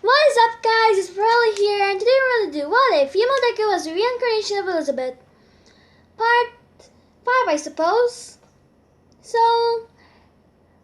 What is up, guys? It's Riley here, and today we're going to do What If Female Deku was the reincarnation of Elizabeth. Part 5, I suppose. So,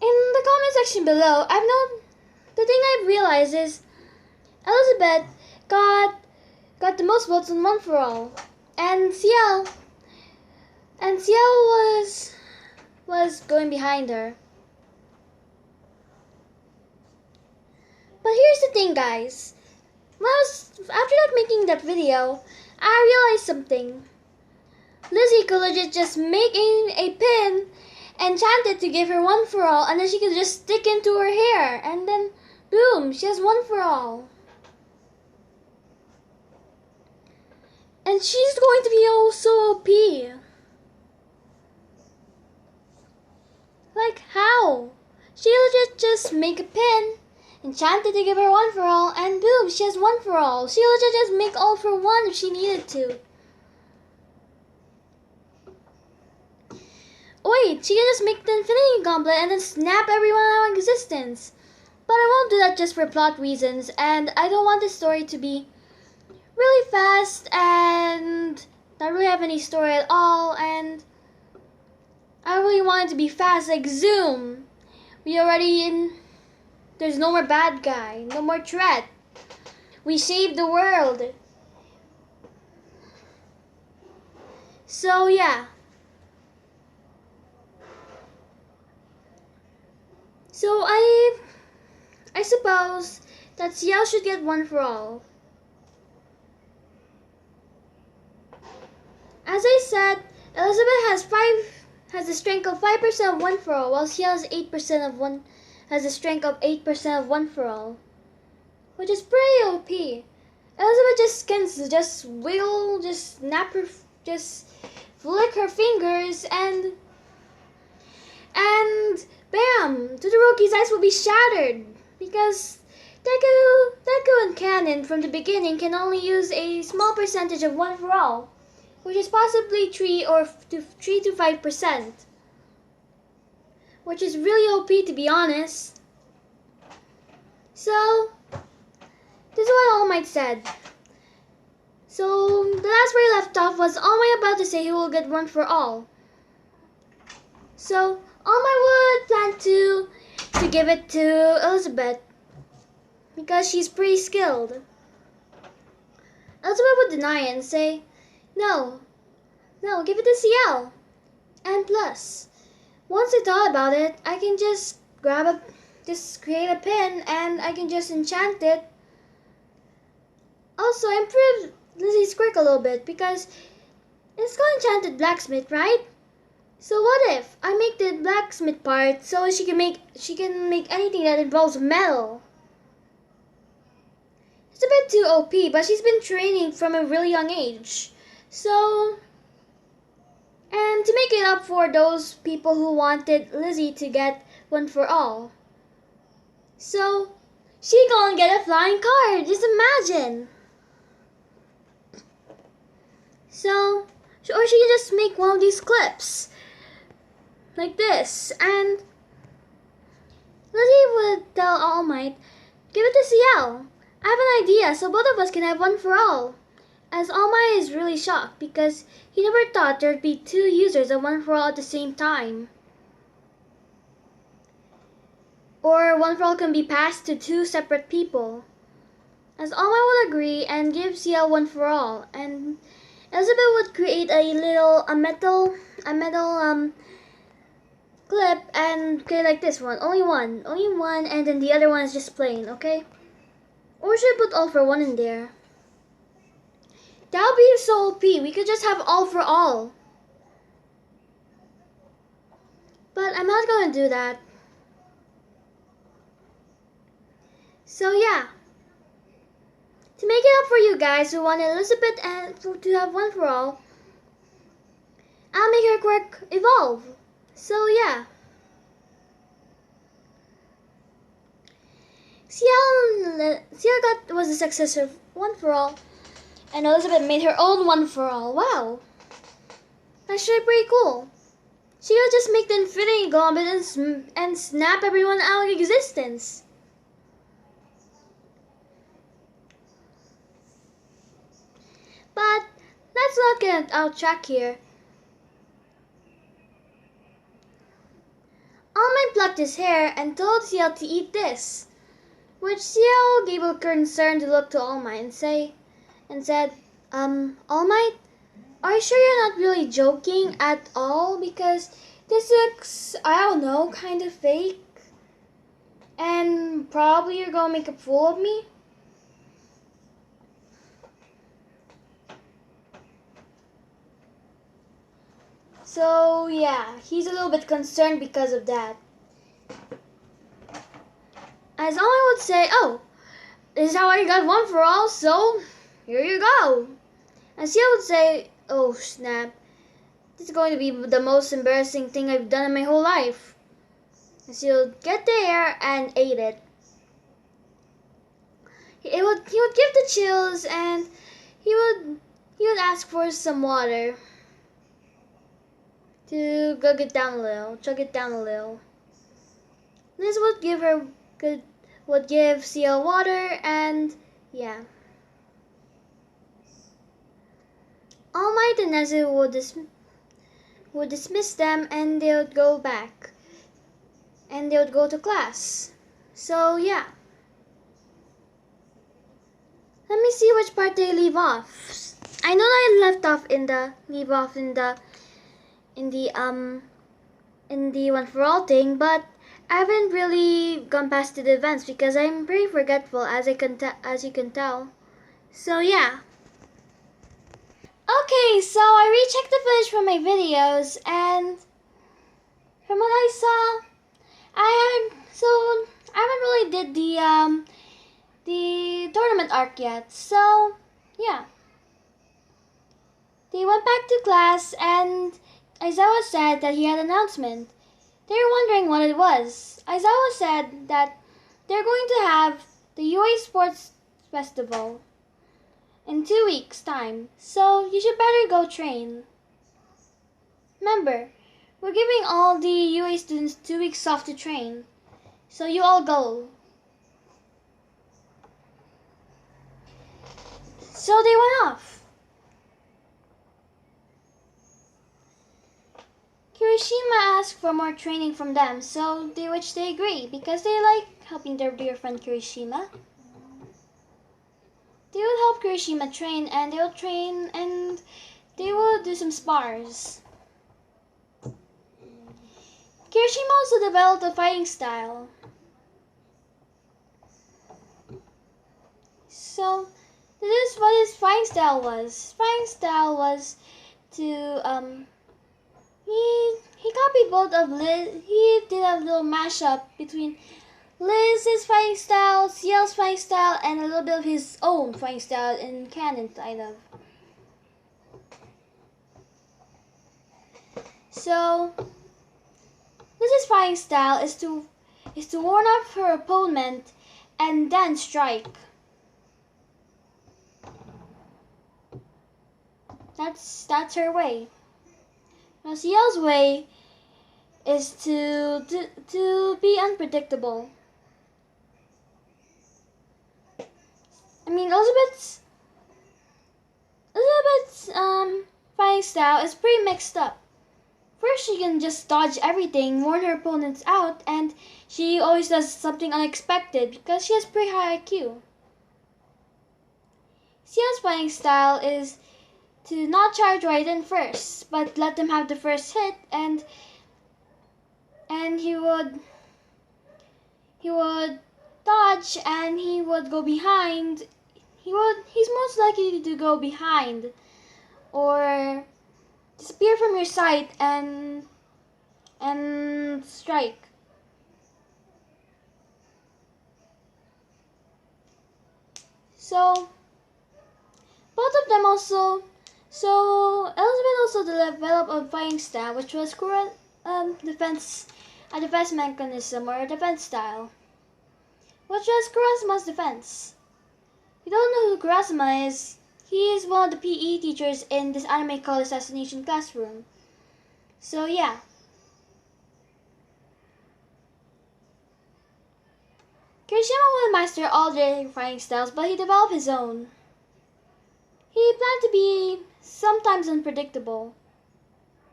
in the comment section below, the thing I've realized is Elizabeth got the most votes in One For All, and Ciel was going behind her. But here's the thing, guys. After making that video, I realized something. Lizzie could legit just make a pin and chant it to give her One For All, and then she could just stick into her hair, and then boom, she has One For All. And she's going to be oh so OP. Like how? She legit just make a pin, enchanted to give her One For All, and boom, she has One For All. She legit just make all for one if she needed to. Wait, she can just make the Infinity Gauntlet and then snap everyone out of existence. But I won't do that just for plot reasons, and I don't want this story to be really fast and not really have any story at all, and I really want it to be fast, like Zoom. There's no more bad guy, no more threat. We saved the world. So yeah. So I suppose that Ciel should get One For All. As I said, Elizabeth has a strength of 5% of One For All, while Ciel has 8% has a strength of 8% of One For All, which is pretty OP. Elizabeth just can just wiggle, just snap her, just flick her fingers, and bam! Todoroki's eyes will be shattered because Deku and Canon from the beginning can only use a small percentage of One For All, which is possibly 3 to 5%. Which is really OP, to be honest. So, this is what All Might said. So, the last where he left off was All Might about to say he will get One For All. So, All Might would plan to give it to Elizabeth because she's pretty skilled. Elizabeth would deny it and say, No, give it to Ciel. And plus, once I thought about it, I can just create a pin, and I can just enchant it. Also, I improved Lizzie's quirk a little bit because it's called Enchanted Blacksmith, right? So what if I make the blacksmith part so she can make anything that involves metal? It's a bit too OP, but she's been training from a really young age. So, and to make it up for those people who wanted Lizzie to get One For All. So, she gonna get a flying card, just imagine. So, or she can just make one of these clips, like this, and Lizzie would tell All Might, give it to Ciel. I have an idea, so both of us can have One For All. As All Might is really shocked because he never thought there'd be 2 users of One For All at the same time. Or One For All can be passed to 2 separate people. As All Might will agree and give Ciel One For All, and Elizabeth would create a metal clip and create like this one. Only one, and then the other one is just plain, okay? Or should I put All For One in there? That would be so OP. We could just have All For All. But I'm not going to do that. So yeah. To make it up for you guys who want Elizabeth and to have One For All, I'll make her quirk evolve. So yeah. Ciel was a success of One For All, and Elizabeth made her own One For All. Wow. That's really pretty cool. She would just make the Infinity Gauntlet and snap everyone out of existence. not get out track here. All Might plucked his hair and told Ciel to eat this, which Ciel gave a concerned look to All Might and said, All Might, are you sure you're not really joking at all? Because this looks, I don't know, kind of fake. And probably you're gonna make a fool of me. So yeah, he's a little bit concerned because of that. As All Might would say, oh, this is how I got one for all, so here you go. And Ciel would say, oh snap, this is going to be the most embarrassing thing I've done in my whole life. And Ciel would get there and ate it. He would give the chills and he would ask for some water to chug it down a little. Liz would give Ciel water and yeah. All Might and Nezu would dismiss them and they would go back. And they would go to class. So yeah. Let me see which part they leave off. I know I left off in the one for all thing, but I haven't really gone past the events because I'm very forgetful as you can tell. So yeah. Okay, so I rechecked the footage from my videos and from what I saw, I haven't really did the tournament arc yet. So yeah. They went back to class and Aizawa said that he had an announcement. They were wondering what it was. Aizawa said that they're going to have the UA Sports Festival in 2 weeks' time, so you should better go train. Remember, we're giving all the UA students 2 weeks off to train, so you all go. So they went off. Kirishima asked for more training from them, which they agree because they like helping their dear friend Kirishima. They would help Kirishima train and they would train and they would do some spars. Kirishima also developed a fighting style. So this is what his fighting style was. His fighting style was to he copied both of Liz. He did a little mashup between Liz's fighting style, Ciel's fighting style, and a little bit of his own fighting style in canon, kind of. So Liz's fighting style is to warn off her opponent and then strike. That's her way. Now Ciel's way is to be unpredictable. I mean, Elizabeth's fighting style is pretty mixed up. First, she can just dodge everything, warn her opponents out, and she always does something unexpected because she has pretty high IQ. Ciel's fighting style is to not charge right in first, but let them have the first hit, and he would dodge and he would go behind. He's most likely to go behind or disappear from your sight and strike. So both of them also. So Elizabeth also developed a fighting style, which was a defense mechanism or a defense style, which was Kurasuma's defense. If you don't know who Kurasuma is, he is one of the PE teachers in this anime called Assassination Classroom. So yeah. Kirishima would master all their fighting styles, but he developed his own. He planned to be sometimes unpredictable,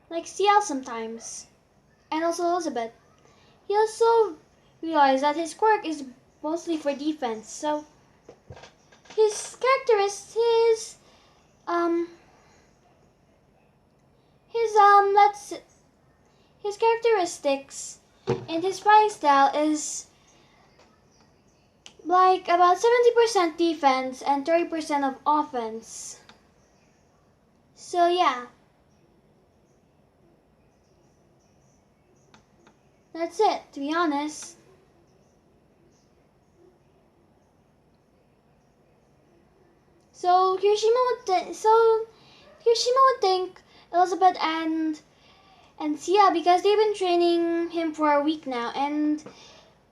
like CL sometimes, and also Elizabeth. He also realized that his quirk is mostly for defense, so his characteristics, um, let's his characteristics and his fighting style is like about 70% defense and 30% of offense. So yeah, that's it, to be honest. So Hiroshima would think Elizabeth and Sia because they've been training him for a week now, and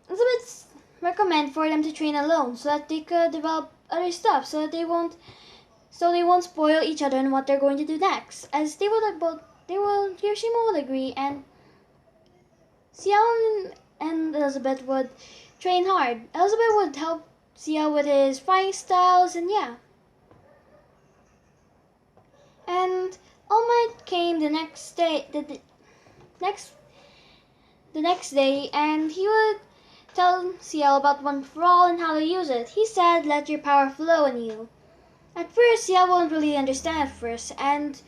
Elizabeth recommend for them to train alone so that they could develop other stuff, so that they won't spoil each other in what they're going to do next. As Hiroshima would agree, and Sia and Elizabeth would train hard. Elizabeth would help Sia with his fighting styles, and yeah. And All Might came the next day, the next day, and he would tell Ciel about One for All and how to use it. He said, "Let your power flow in you." At first, Ciel won't really understand at first, and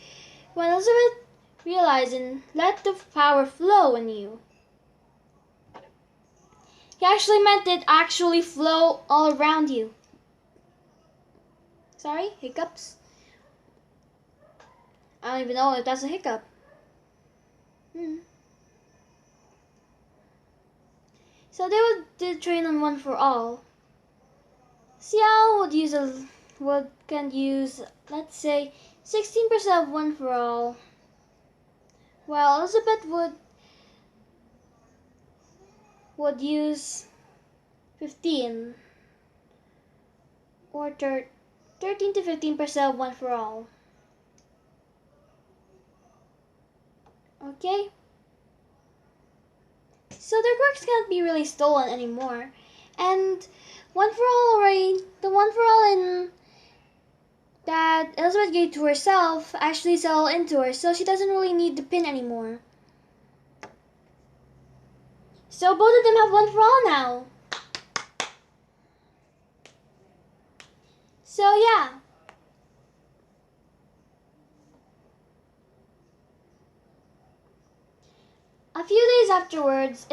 when Elizabeth realizing, "Let the power flow in you," he actually meant it actually flow all around you. Sorry, hiccups? I don't even know if that's a hiccup. So they would train on One for All. Xiao can use, let's say, 16% of One for All, while Elizabeth would use 15 or 13 to 15% of One for All. Okay? So their quirks can't be really stolen anymore. And One for All the One for All in that Elizabeth gave to herself actually settled into her, so she doesn't really need the pin anymore. So both of them have One for All now. So yeah. A few days afterwards,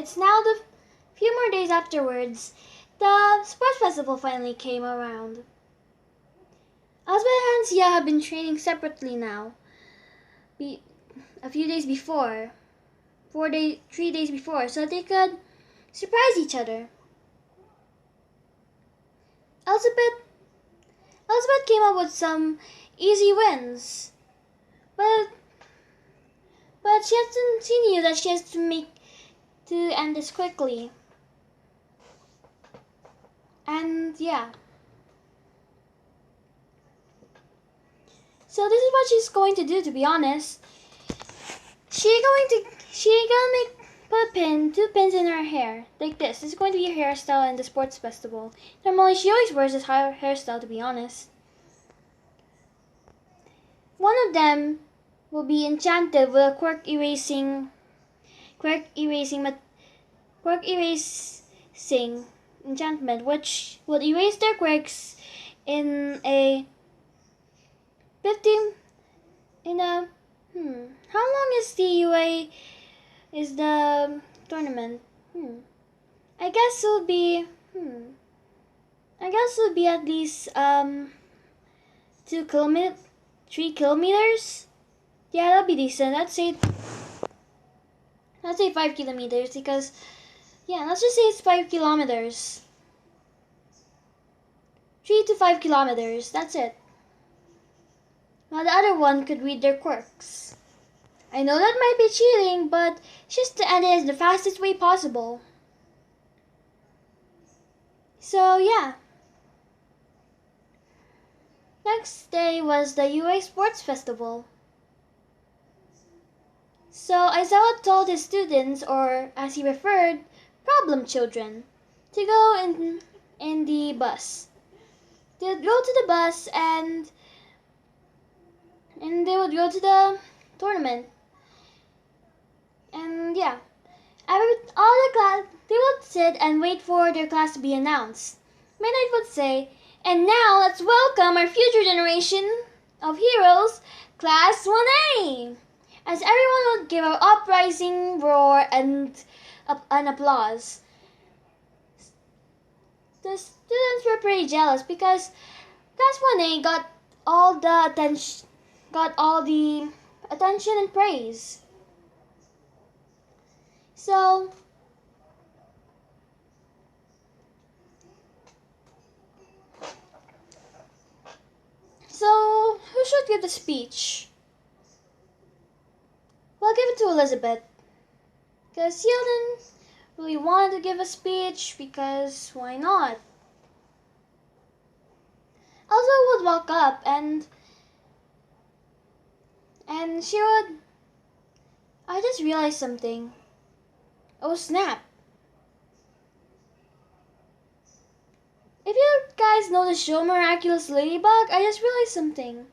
few more days afterwards, the sports festival finally came around. Elizabeth and Sia have been training separately now. A few days before, 3 days before, so they could surprise each other. Elizabeth came up with some easy wins, but she knew that she has to end this quickly. And yeah. So this is what she's going to do, to be honest. She's gonna put two pins in her hair, like this. This is going to be her hairstyle in the sports festival. Normally she always wears this hairstyle, to be honest. One of them will be enchanted with a quirk erasing enchantment, which will erase their quirks in a 15 in a how long is the tournament? I guess it'll be at least 3 kilometers. Yeah, that'll be decent. Let's say 5 kilometers, because yeah, let's just say it's 5 kilometers. 3 to 5 kilometers, that's it. Now the other one could read their quirks. I know that might be cheating, but just to end it in the fastest way possible. So yeah. Next day was the UA Sports Festival. So Aizawa told his students, or as he referred, problem children, to go in the bus. They'd go to the bus and and they would go to the tournament. And yeah, all the class, they would sit and wait for their class to be announced. Midnight would say, "And now let's welcome our future generation of heroes, Class 1A." As everyone would give an uprising roar and an applause. The students were pretty jealous because Class 1A got all the attention and praise. So who should give the speech? Well, I'll give it to Elizabeth, because she didn't really want to give a speech, because why not? Elsa would walk up and she would. I just realized something. Oh snap! If you guys know the show Miraculous Ladybug, I just realized something.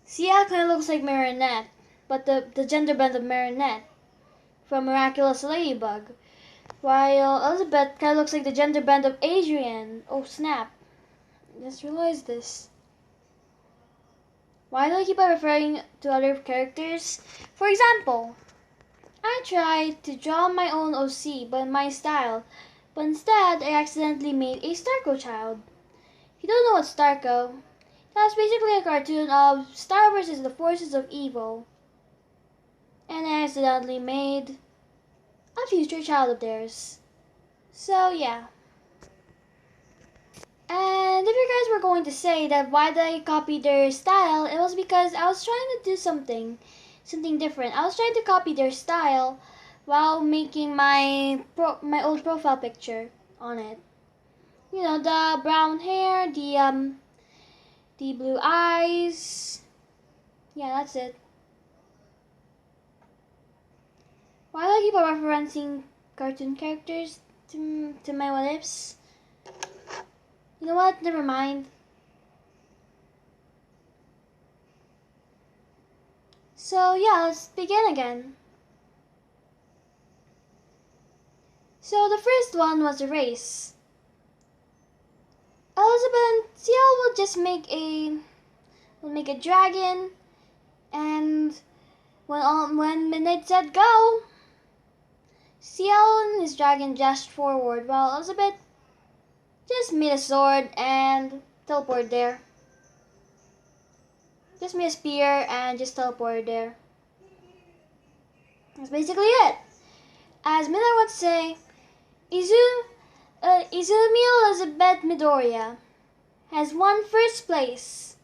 Sia kind of looks like Marinette, but the gender bend of Marinette from Miraculous Ladybug, while Elizabeth kind of looks like the gender bend of Adrian. Oh snap! I just realized this. Why do I keep on referring to other characters? For example, I tried to draw my own OC, but in my style, but instead I accidentally made a Starco child. If you don't know what's Starco, that's basically a cartoon of Star versus the forces of evil. And I accidentally made a future child of theirs. So yeah. And if you guys were going to say that why did I copy their style, it was because I was trying to do something different. I was trying to copy their style while making my old profile picture on it. You know, the brown hair, the blue eyes. Yeah, that's it. Why do I keep on referencing cartoon characters to my what ifs? You know what? Never mind. So yeah, let's begin again. So the first one was a race. Elizabeth and Ciel will just make a dragon, and when Midnight said go, Ciel and his dragon dashed forward, while Elizabeth just made a sword and teleported there. Just made a spear and just teleported there. That's basically it. As Midnight would say, Izumi Elizabeth Midoriya has won first place.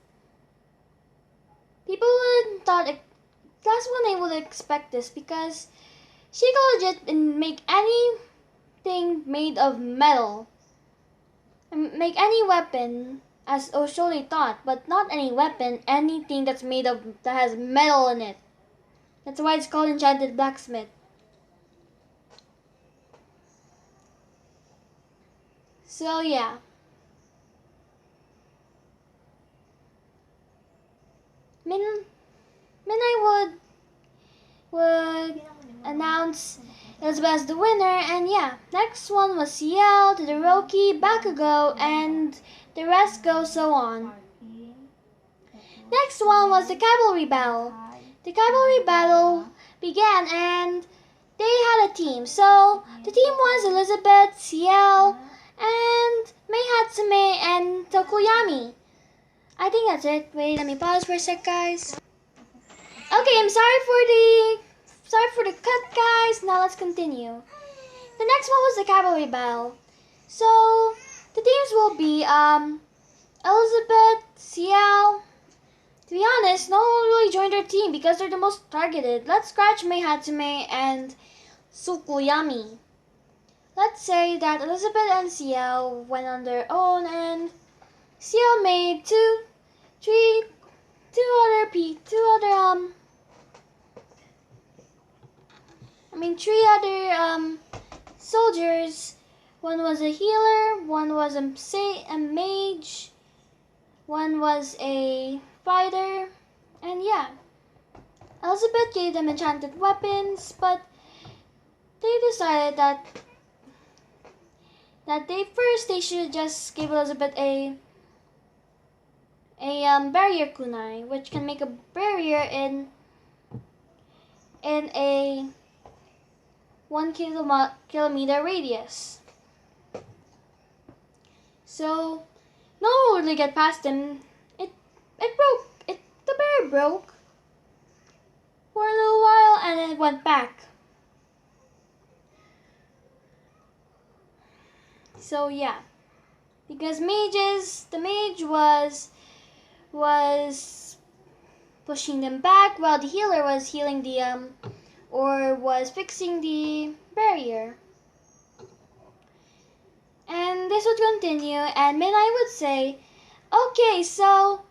People would thought that's when they would expect this, because she could legit make anything made of metal. And make any weapon, as Oshole thought, but not any weapon, anything that has metal in it. That's why it's called Enchanted Blacksmith. So yeah. Midnight would announce Elizabeth as the winner, and yeah. Next one was Ciel, Todoroki, Bakugo, and the rest go so on. Next one was the cavalry battle. The cavalry battle began and they had a team. So the team was Elizabeth, Ciel, and Mei Hatsume and Tokoyami. I think that's it. Wait, let me pause for a sec, guys. Okay, I'm sorry for the cut, guys. Now let's continue. The next one was the cavalry battle. So the teams will be Elizabeth, Ciel. To be honest, no one really joined their team because they're the most targeted. Let's scratch Mei Hatsume and Tsukuyomi. Let's say that Elizabeth and Ciel went on their own, and Ciel made three other soldiers. One was a healer, one was a mage, one was a fighter, And yeah, Elizabeth gave them enchanted weapons, but they decided that they should just give Elizabeth a barrier kunai, which can make a barrier in a 1 kilometer radius. So no one would really get past them. It broke. The barrier broke for a little while and then it went back. So yeah, because the mage was pushing them back while the healer was healing or was fixing the barrier. And this would continue, and Midnight would say, okay, so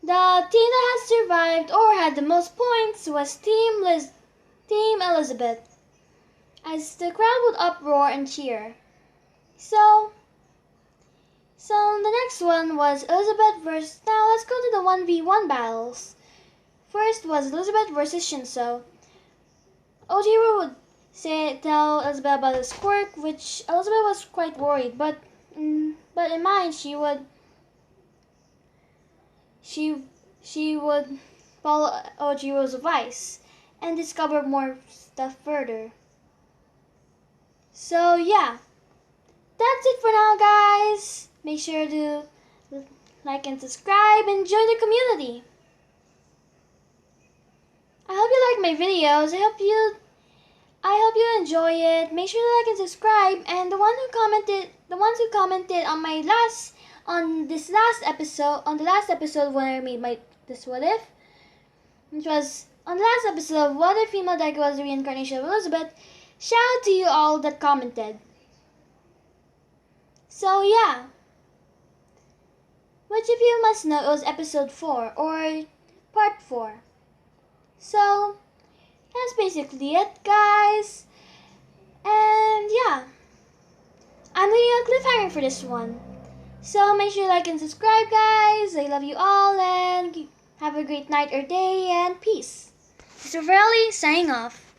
the team that had survived or had the most points was Team Elizabeth, as the crowd would uproar and cheer. So the next one was Elizabeth versus. Now let's go to the 1v1 battles. First was Elizabeth versus Shinso. Ojiro would tell Elizabeth about his quirk, which Elizabeth was quite worried, but in mind she would follow Ojiro's advice and discover more stuff further. So yeah, that's it for now, guys. Make sure to like and subscribe and join the community. I hope you like my videos. I hope you enjoy it. Make sure to like and subscribe. And the ones who commented on the last episode when I made this what if, which was on the last episode, what if female Deku was the reincarnation of Elizabeth? Shout out to you all that commented. So yeah, which if you must know, it was episode 4 or part 4. So that's basically it, guys. And yeah, I'm leaving a cliffhanger for this one. So make sure you like and subscribe, guys. I love you all and have a great night or day and peace. This is Verly signing off.